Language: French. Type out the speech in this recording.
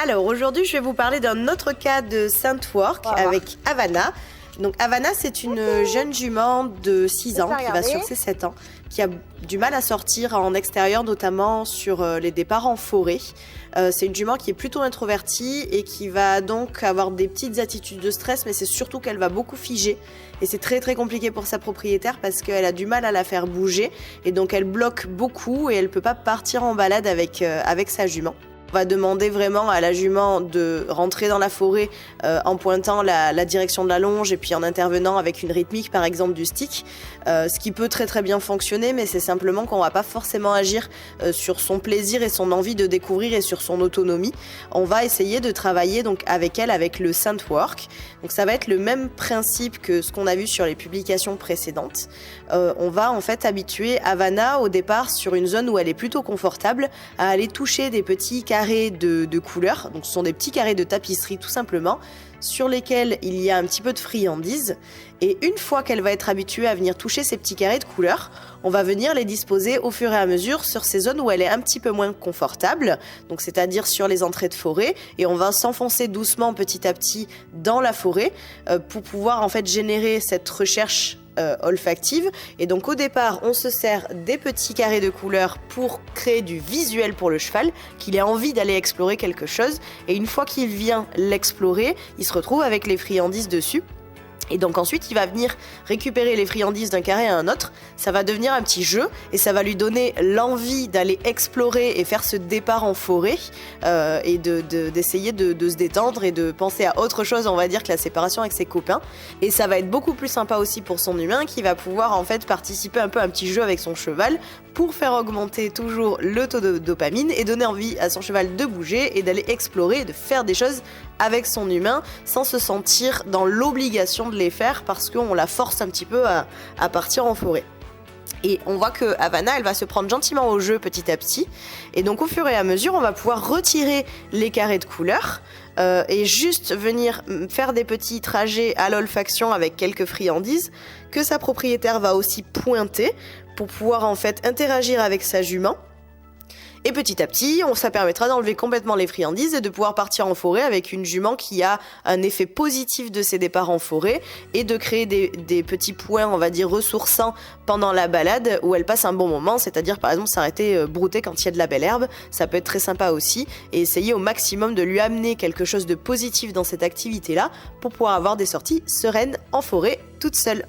Alors aujourd'hui, je vais vous parler d'un autre cas de Scentwork avec Havana. Donc Havana, c'est une jeune jument de 6 ans qui va sur ses 7 ans, qui a du mal à sortir en extérieur, notamment sur les départs en forêt. C'est une jument qui est plutôt introvertie et qui va donc avoir des petites attitudes de stress, mais c'est surtout qu'elle va beaucoup figer. Et c'est très très compliqué pour sa propriétaire parce qu'elle a du mal à la faire bouger et donc elle bloque beaucoup et elle peut pas partir en balade avec sa jument. On va demander vraiment à la jument de rentrer dans la forêt en pointant la direction de la longe et puis en intervenant avec une rythmique, par exemple du stick, ce qui peut très très bien fonctionner, mais c'est simplement qu'on va pas forcément agir sur son plaisir et son envie de découvrir et sur son autonomie. On va essayer de travailler donc avec elle avec le Scentwork. Donc ça va être le même principe que ce qu'on a vu sur les publications précédentes. On va en fait habituer Havana au départ sur une zone où elle est plutôt confortable à aller toucher des petits carrés de couleurs, donc ce sont des petits carrés de tapisserie tout simplement, sur lesquels il y a un petit peu de friandises. Et une fois qu'elle va être habituée à venir toucher ces petits carrés de couleurs, on va venir les disposer au fur et à mesure sur ces zones où elle est un petit peu moins confortable, donc c'est-à-dire sur les entrées de forêt, et on va s'enfoncer doucement petit à petit dans la forêt pour pouvoir en fait générer cette recherche olfactive. Et donc au départ on se sert des petits carrés de couleurs pour créer du visuel pour le cheval, qu'il ait envie d'aller explorer quelque chose, et une fois qu'il vient l'explorer, il se retrouve avec les friandises dessus. Et donc ensuite, il va venir récupérer les friandises d'un carré à un autre. Ça va devenir un petit jeu et ça va lui donner l'envie d'aller explorer et faire ce départ en forêt et d'essayer de se détendre et de penser à autre chose, on va dire, que la séparation avec ses copains. Et ça va être beaucoup plus sympa aussi pour son humain qui va pouvoir en fait participer un peu à un petit jeu avec son cheval pour faire augmenter toujours le taux de dopamine et donner envie à son cheval de bouger et d'aller explorer et de faire des choses avec son humain sans se sentir dans l'obligation de les faire parce qu'on la force un petit peu à partir en forêt. Et on voit que Havana, elle va se prendre gentiment au jeu petit à petit. Et donc au fur et à mesure, on va pouvoir retirer les carrés de couleurs et juste venir faire des petits trajets à l'olfaction avec quelques friandises que sa propriétaire va aussi pointer pour pouvoir en fait interagir avec sa jument. Et petit à petit, ça permettra d'enlever complètement les friandises et de pouvoir partir en forêt avec une jument qui a un effet positif de ses départs en forêt et de créer des petits points, on va dire, ressourçants pendant la balade où elle passe un bon moment, c'est-à-dire par exemple s'arrêter brouter quand il y a de la belle herbe, ça peut être très sympa aussi, et essayer au maximum de lui amener quelque chose de positif dans cette activité-là pour pouvoir avoir des sorties sereines en forêt toute seule.